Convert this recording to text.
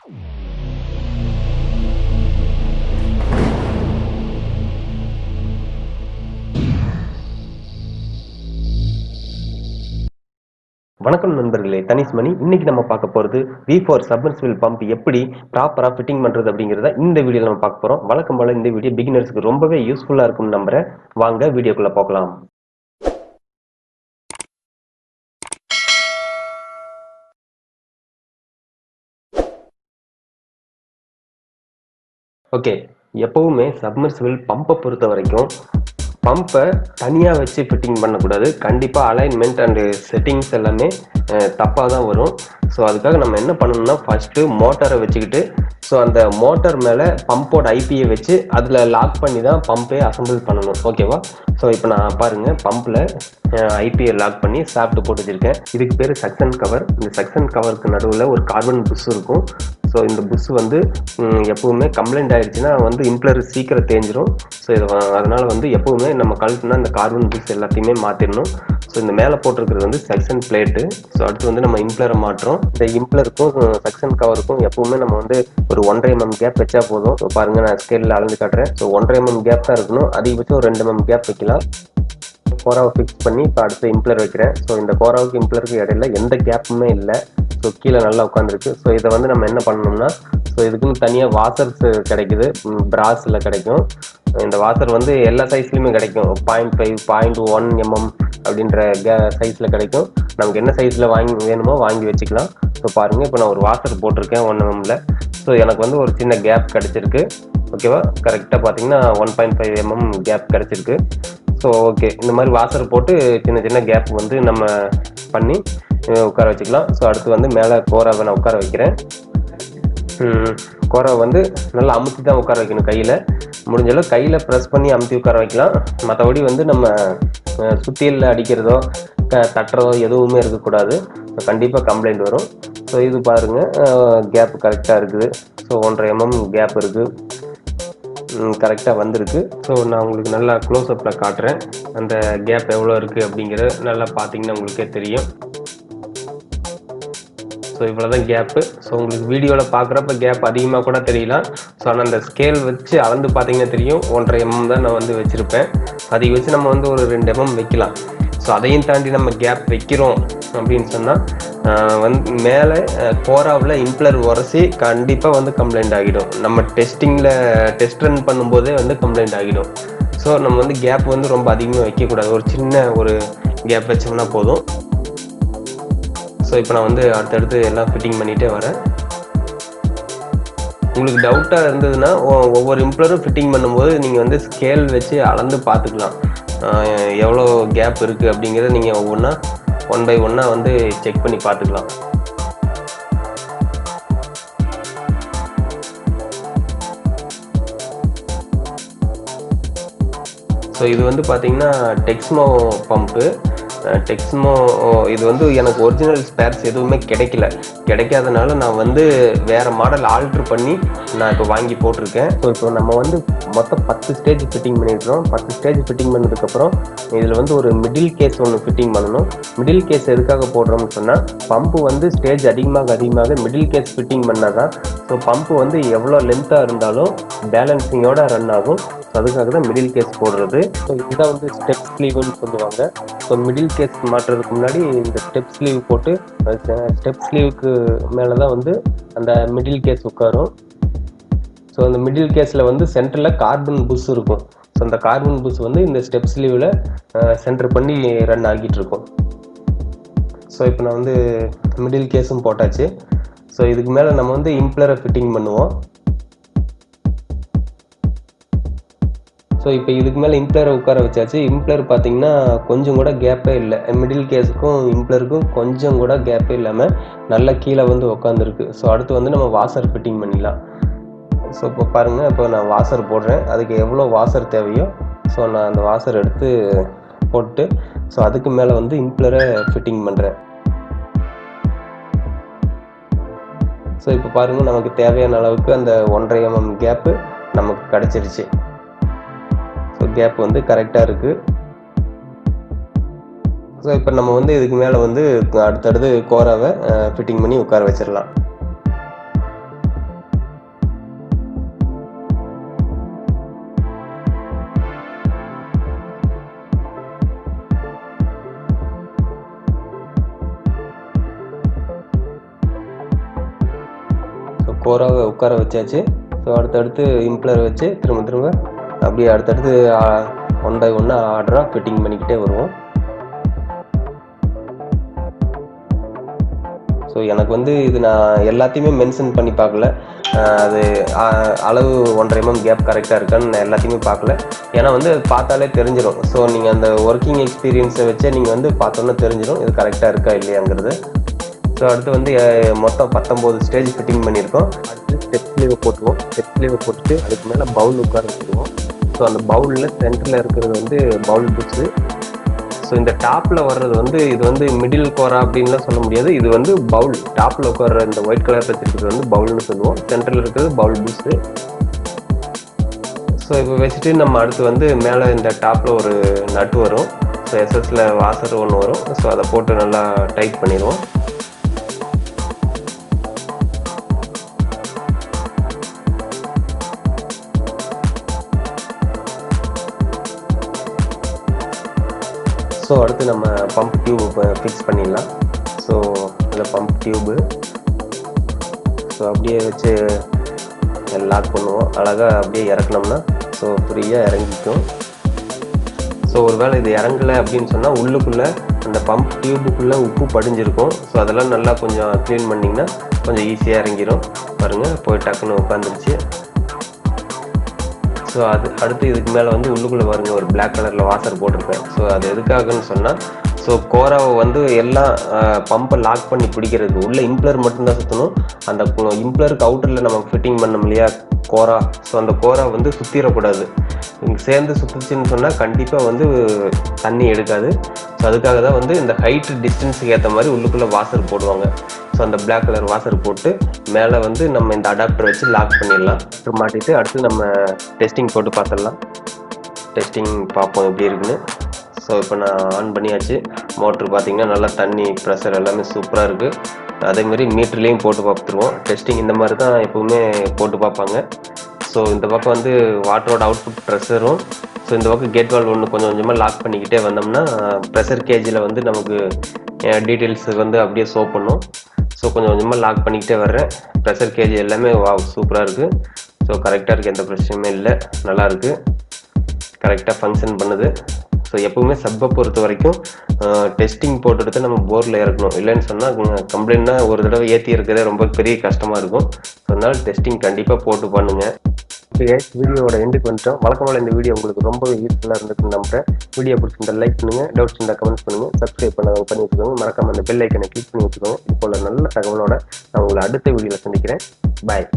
வணக்கம் நண்பர்களே, தனிஷ்மணி. இன்னைக்கு நம்ம பார்க்க போறது V4 சப்மர்சிபிள் பம்ப் எப்படி ப்ராப்பரா ஃபிட்டிங் பண்றது அப்படிங்கறத இந்த வீடியோல நம்ம பார்க்க போறோம். வழக்கம் போல இந்த வீடியோ பிகினர்ஸ்க்கு ரொம்பவே யூஸ்ஃபுல்லா இருக்கும்னு நம்புறேன். வாங்க வீடியோக்குள்ள போகலாம். ஓகே, எப்பவுமே சப்மர்சிபிள் பம்பை பொறுத்த வரைக்கும் பம்பை தனியாக வச்சு ஃபிட்டிங் பண்ணக்கூடாது. கண்டிப்பாக அலைன்மெண்ட் அண்டு செட்டிங்ஸ் எல்லாமே தப்பாக தான் வரும். ஸோ அதுக்காக நம்ம என்ன பண்ணணும்னா, ஃபஸ்ட்டு மோட்டரை வச்சுக்கிட்டு அந்த மோட்டர் மேலே பம்போட ஐபியை வச்சு அதில் லாக் பண்ணி தான் பம்பே அசம்பிள் பண்ணணும். ஓகேவா? ஸோ இப்போ நான் பாருங்கள், பம்பில் ஐபியை லாக் பண்ணி சாப்பிட்டு போட்டு வச்சுருக்கேன். இதுக்கு பேர் சக்ஷன் கவர். இந்த சக்ஷன் கவருக்கு நடுவில் ஒரு கார்பன் புஷ் இருக்கும். ஸோ இந்த புஷ் எப்பவுமே கம்ப்ளைண்ட் ஆயிடுச்சுன்னா இம்ப்ளர் சீக்கிரம் தேஞ்சிரும். ஸோ அதனால் எப்பவுமே நம்ம கழட்டினா இந்த கார்பன் புஷ் எல்லாத்தையுமே மாற்றிடணும். ஸோ இந்த மேலே போட்டிருக்கிறது செக்ஷன் பிளேட்டு. ஸோ அடுத்து நம்ம இம்ப்ளரை மாட்டுறோம். இந்த இம்ப்ளருக்கும் செக்ஷன் கவருக்கும் எப்பவுமே நம்ம ஒரு 1.5 mm கேப் வச்சா போதும். ஸோ பாருங்கள், நான் ஸ்கேலில் அளந்து காட்டுறேன். ஸோ 1.5 mm கேப் தான் இருக்கணும். அதிகபட்சம் ஒரு 2 mm கேப் வைக்கலாம். கோராவை ஃபிக்ஸ் பண்ணி இப்போ அடுத்து இம்ப்ளர் வைக்கிறேன். ஸோ இந்த கோராவுக்கு இம்ப்ளருக்கு இடையில எந்த கேப்புமே இல்லை. ஸோ கீழே நல்லா உட்காந்துருக்கு. ஸோ இதை நம்ம என்ன பண்ணணும்னா, ஸோ இதுக்குன்னு தனியாக வாசர்ஸ் கிடைக்குது, பிராஸில் கிடைக்கும். இந்த வாசர் எல்லா சைஸ்லையுமே கிடைக்கும். 0.5, 0.1 mm அப்படின்ற சைஸில் கிடைக்கும். நமக்கு என்ன சைஸில் வேணுமோ வாங்கி வச்சுக்கலாம். ஸோ பாருங்கள், இப்போ நான் ஒரு வாசர் போட்டிருக்கேன் 1 mmல. ஸோ எனக்கு ஒரு சின்ன கேப் கிடச்சிருக்கு. ஓகேவா? கரெக்டாக பார்த்தீங்கன்னா 1.5 mm கேப் கிடச்சிருக்கு. ஸோ ஓகே, இந்த மாதிரி வாசர் போட்டு சின்ன சின்ன கேப் நம்ம பண்ணி உட்கார வச்சுக்கலாம். ஸோ அடுத்து மேலே கோராவை நான் உட்கார வைக்கிறேன். கோராவை நல்லா அமுத்தி தான் உட்கார வைக்கணும். கையில் முடிஞ்சளவு கையில் ப்ரெஸ் பண்ணி அமுத்தி உட்கார வைக்கலாம். மற்றபடி நம்ம சுத்தியில் அடிக்கிறதோ தட்டுறதோ எதுவுமே இருக்கக்கூடாது. கண்டிப்பாக கம்ப்ளைண்ட் வரும். ஸோ இது பாருங்கள், கேப் கரெக்டாக இருக்குது. ஸோ 1.5 mm கேப் இருக்குது, கரெக்டாக வந்திருக்கு. ஸோ நான் உங்களுக்கு நல்லா க்ளோஸ்அப்பில் காட்டுறேன். அந்த கேப் எவ்வளோ இருக்குது அப்படிங்கிறத நல்லா பார்த்தீங்கன்னா உங்களுக்கே தெரியும். ஸோ இவ்வளோ தான் கேப்பு. ஸோ உங்களுக்கு வீடியோவில் பார்க்குறப்ப கேப் அதிகமாக கூட தெரியலாம். ஸோ ஆனால் அந்த ஸ்கேல் வச்சு அளந்து பார்த்தீங்கன்னா தெரியும். 1.5 mm தான் நான் வச்சுருப்பேன். அதை வச்சு நம்ம ஒரு 2 mm வைக்கலாம். ஸோ அதையும் தாண்டி நம்ம கேப் வைக்கிறோம் அப்படின்னு சொன்னால் மேலே கோராவில் இம்ப்ளர் உரசி கண்டிப்பாக கம்ப்ளைண்ட் ஆகிடும். நம்ம டெஸ்ட் ரன் பண்ணும்போதே கம்ப்ளைண்ட் ஆகிடும். ஸோ நம்ம கேப் ரொம்ப அதிகமாக வைக்கக்கூடாது. ஒரு சின்ன ஒரு கேப் வச்சோம்னா போதும். ஸோ இப்போ நான் அடுத்தடுத்து எல்லாம் ஃபிட்டிங் பண்ணிகிட்டே வரேன். உங்களுக்கு டவுட்டாக இருந்ததுன்னா ஒவ்வொரு இம்ப்ளரும் ஃபிட்டிங் பண்ணும்போது நீங்கள் ஸ்கேல் வச்சு அளந்து பார்த்துக்கலாம். எவ்வளோ கேப் இருக்குது அப்படிங்கிறத நீங்கள் ஒவ்வொன்றா 1 by 1 செக் பண்ணி பார்த்துக்கலாம். ஸோ இது பார்த்தீங்கன்னா டெக்ஸ்மோ பம்பு. டெக்ஸ்மோ இது எனக்கு ஒரிஜினல் ஸ்பேர்ஸ் எதுவுமே கிடைக்காதனால நான் வேறு மாடல் ஆல்ட்ரு பண்ணி நான் இப்போ வாங்கி போட்டிருக்கேன். ஸோ இப்போ நம்ம மொத்தம் 10 ஸ்டேஜ் ஃபிட்டிங் பண்ணியிருக்கிறோம். 10 ஸ்டேஜ் ஃபிட்டிங் பண்ணதுக்கப்புறம் இதில் ஒரு மிடில் கேஸ் ஒன்று ஃபிட்டிங் பண்ணணும். மிடில் கேஸ் எதுக்காக போடுறோம்னு சொன்னால், பம்பு ஸ்டேஜ் அதிகமாக மிடில் கேஸ் ஃபிட்டிங் பண்ணால் தான் ஸோ பம்பு எவ்வளோ லென்த்தாக இருந்தாலும் பேலன்சிங்கோட ரன் ஆகும். ஸோ அதுக்காக தான் மிடில் கேஸ் போடுறது. ஸோ இதுதான் ஸ்டெப் ஸ்லீவ்னு சொல்லுவாங்க. ஸோ மிடில் கேஸ் மாட்டுறதுக்கு முன்னாடி இந்த ஸ்டெப் ஸ்லீவ் போட்டு ஸ்டெப் ஸ்லீவுக்கு மேலே தான் அந்த மிடில் கேஸ் உட்காரும். ஸோ அந்த மிடில் கேஸில் சென்டரில் கார்பன் புஷ் இருக்கும். ஸோ அந்த கார்பன் புஷ் இந்த ஸ்டெப் ஸ்லீவில் சென்டர் பண்ணி ரன் ஆகிட்டு இருக்கும். ஸோ இப்போ நான் மிடில் கேஸும் போட்டாச்சு. ஸோ இதுக்கு மேலே நம்ம இம்ப்ளரை ஃபிட்டிங் பண்ணுவோம். ஸோ இப்போ இதுக்கு மேலே இம்ப்ளரை உட்கார வச்சாச்சு. இம்ப்ளர் பார்த்தீங்கன்னா கொஞ்சம் கூட கேப்பே இல்லை. மிடில் கேஸுக்கும் இம்ப்ளருக்கும் கொஞ்சம் கூட கேப்பே இல்லாமல் நல்லா கீழே உட்காந்துருக்கு. ஸோ அடுத்து நம்ம வாசர் ஃபிட்டிங் பண்ணிடலாம். ஸோ இப்போ பாருங்கள், இப்போ நான் வாசர் போடுறேன். அதுக்கு எவ்வளோ வாசர் தேவையோ ஸோ நான் அந்த வாசர் எடுத்து போட்டு ஸோ அதுக்கு மேலே இம்ப்ளரை ஃபிட்டிங் பண்ணுறேன். ஸோ இப்போ பாருங்கள், நமக்கு தேவையான அளவுக்கு அந்த 1.5 mm கேப்பு நமக்கு கிடச்சிருச்சு. ஸோ கேப் கரெக்டாக இருக்குது. ஸோ இப்போ நம்ம இதுக்கு மேலே அடுத்தடுத்து கோராவை ஃபிட்டிங் பண்ணி உட்கார வச்சிடலாம். ஸோ கோராவை உட்கார வச்சாச்சு. ஸோ அடுத்தடுத்து இம்ப்ளர் வச்சு திரும்ப அப்படியே அடுத்தடுத்து ஒன் பை ஒன்னாக ஆர்டராக ஃபிட்டிங் பண்ணிக்கிட்டே வருவோம். ஸோ எனக்கு வந்து இது நான் எல்லாத்தையுமே மென்ஷன் பண்ணி பார்க்கல. அது அளவு 1.5 mm கேப் கரெக்டாக இருக்கான்னு நான் எல்லாத்தையுமே பார்க்கல. ஏன்னா வந்து பார்த்தாலே தெரிஞ்சிடும். ஸோ நீங்கள் அந்த ஒர்க்கிங் எக்ஸ்பீரியன்ஸை வச்சே நீங்கள் வந்து பார்த்தோன்னா தெரிஞ்சிடும் இது கரெக்டாக இருக்கா இல்லையாங்கிறது. ஸோ அடுத்து வந்து மொத்தம் 19 ஸ்டேஜ் ஃபிட்டிங் பண்ணியிருக்கோம். அடுத்து ஸ்டெப் ஸ்லீவை போட்டுருவோம். ஸ்டெப் ஸ்லீவை போட்டுட்டு அதுக்கு மேலே பவுல் உட்கார வச்சுருவோம். ஸோ அந்த பவுலில் சென்டரில் இருக்கிறது வந்து பவுல் புக்ஸு. ஸோ இந்த டாப்பில் வர்றது வந்து இது வந்து மிடில் கோரா அப்படின்லாம் சொல்ல முடியாது. இது வந்து பவுல் டாப்பில் உட்கார இந்த ஒயிட் கலர் வச்சுருக்கிறது வந்து பவுல்னு சொல்லுவோம். சென்டரில் இருக்கிறது பவுல் புக்ஸு. ஸோ இப்போ வச்சுட்டு நம்ம அடுத்து வந்து மேலே இந்த டாப்பில் ஒரு நட்டு வரும். ஸோ எஸ்எஸ்ல வாசர் ஒன்று வரும். ஸோ அதை போட்டு நல்லா டைட் பண்ணிடுவோம். ஸோ அடுத்து நம்ம பம்ப் டியூப் ஃபிக்ஸ் பண்ணிடலாம். ஸோ இந்த பம்ப் டியூபு ஸோ அப்படியே வச்சு லாக் பண்ணுவோம். அழகாக அப்படியே இறக்குனோம்னா ஸோ ஃப்ரீயாக இறங்கிக்கும். ஸோ ஒரு வேளை இது இறங்கலை அப்படின்னு சொன்னால் உள்ளுக்குள்ளே அந்த பம்ப் டியூபுக்குள்ளே உப்பு படிஞ்சிருக்கும். ஸோ அதெல்லாம் நல்லா கொஞ்சம் க்ளீன் பண்ணிங்கன்னா கொஞ்சம் ஈஸியாக இறங்கிடும். பாருங்கள் போய் டக்குன்னு உட்காந்துருச்சு. ஸோ அது அடுத்து இதுக்கு மேலே வந்து உள்ளுக்குள்ளே பாருங்க ஒரு பிளாக் கலரில் வாசர் போட்டிருப்பேன். ஸோ அது எதுக்காகன்னு சொன்னால் ஸோ கோராவை வந்து எல்லாம் பம்பை லாக் பண்ணி பிடிக்கிறதுக்கு உள்ள இம்ப்ளர் மட்டும்தான் சுற்றணும். அந்த இம்ப்ளருக்கு அவுட்டரில் நம்ம ஃபிட்டிங் பண்ணோம் இல்லையா கோரா. ஸோ அந்த கோரா வந்து சுற்றிடக்கூடாது. இங்கே சேர்ந்து சுற்றுச்சுன்னு சொன்னால் கண்டிப்பாக வந்து தண்ணி எடுக்காது. ஸோ அதுக்காக தான் வந்து இந்த ஹைட்டு டிஸ்டன்ஸுக்கு ஏற்ற மாதிரி உள்ளுக்குள்ளே வாசர் போடுவாங்க. ஸோ அந்த பிளாக் கலர் வாசர் போட்டு மேலே வந்து நம்ம இந்த அடாப்டர் வச்சு லாக் பண்ணிடலாம். மாட்டிட்டு அடுத்து நம்ம டெஸ்டிங் போட்டு பார்த்துடலாம். டெஸ்டிங் பார்ப்போம் எப்படி இருக்குன்னு. ஸோ இப்போ நான் ஆன் பண்ணியாச்சு. மோட்ரு பார்த்தீங்கன்னா நல்லா தண்ணி ப்ரெஷர் எல்லாமே சூப்பராக இருக்குது. அதேமாதிரி மீட்டர்லேயும் போட்டு பார்த்துருவோம். டெஸ்டிங் இந்த மாதிரி தான் எப்போவுமே போட்டு பார்ப்பாங்க. ஸோ இந்த பக்கம் வந்து வாட்டரோட அவுட்புட் ப்ரெஷரும், ஸோ இந்த பக்கம் கேட் வால்வ் ஒன்று கொஞ்சம் கொஞ்சமாக லாக் பண்ணிக்கிட்டே வந்தோம்னா ப்ரெஷர் கேஜில் வந்து நமக்கு டீட்டெயில்ஸ் வந்து அப்படியே ஷோ பண்ணும். ஸோ கொஞ்சம் கொஞ்சமாக லாக் பண்ணிக்கிட்டே வர்றேன். ப்ரெஷர் கேஜ் எல்லாமே சூப்பராக இருக்குது. ஸோ கரெக்டாக இருக்குது, எந்த பிரச்சனையுமே இல்லை, நல்லாயிருக்கு, கரெக்டாக ஃபங்க்ஷன் பண்ணுது. ஸோ எப்போவுமே சப்பை பொறுத்த வரைக்கும் டெஸ்டிங் போட்டுட்டு நம்ம போரில் இறக்கணும். இல்லைன்னு சொன்னால் கம்ப்ளைண்ட்னா ஒரு தடவை ஏற்றி இருக்கிறதே ரொம்ப பெரிய கஷ்டமாக இருக்கும். ஸோ அதனால் டெஸ்டிங் கண்டிப்பாக போட்டு பண்ணுங்கள். வீடியோவோட எண்டுக்கு வந்துட்டோம். வழக்கமாக இந்த வீடியோ உங்களுக்கு ரொம்ப யூஸ்ஃபுல்லாக இருந்துக்குன்னு நம்புறேன். வீடியோ பிடிச்சிருந்தா லைக் பண்ணுங்கள், டவுட்ஸ் இருந்தால் கமெண்ட்ஸ் பண்ணுங்கள், சப்ஸ்கிரைப் பண்ணி வச்சுக்கோங்க. மறக்காம அந்த பெல் ஐக்கனை கிளிக் பண்ணி வச்சுக்கோங்க. இது போல் நல்ல தகவலோட நான் உங்களை அடுத்த வீடியோவில் சந்திக்கிறேன். பாய்.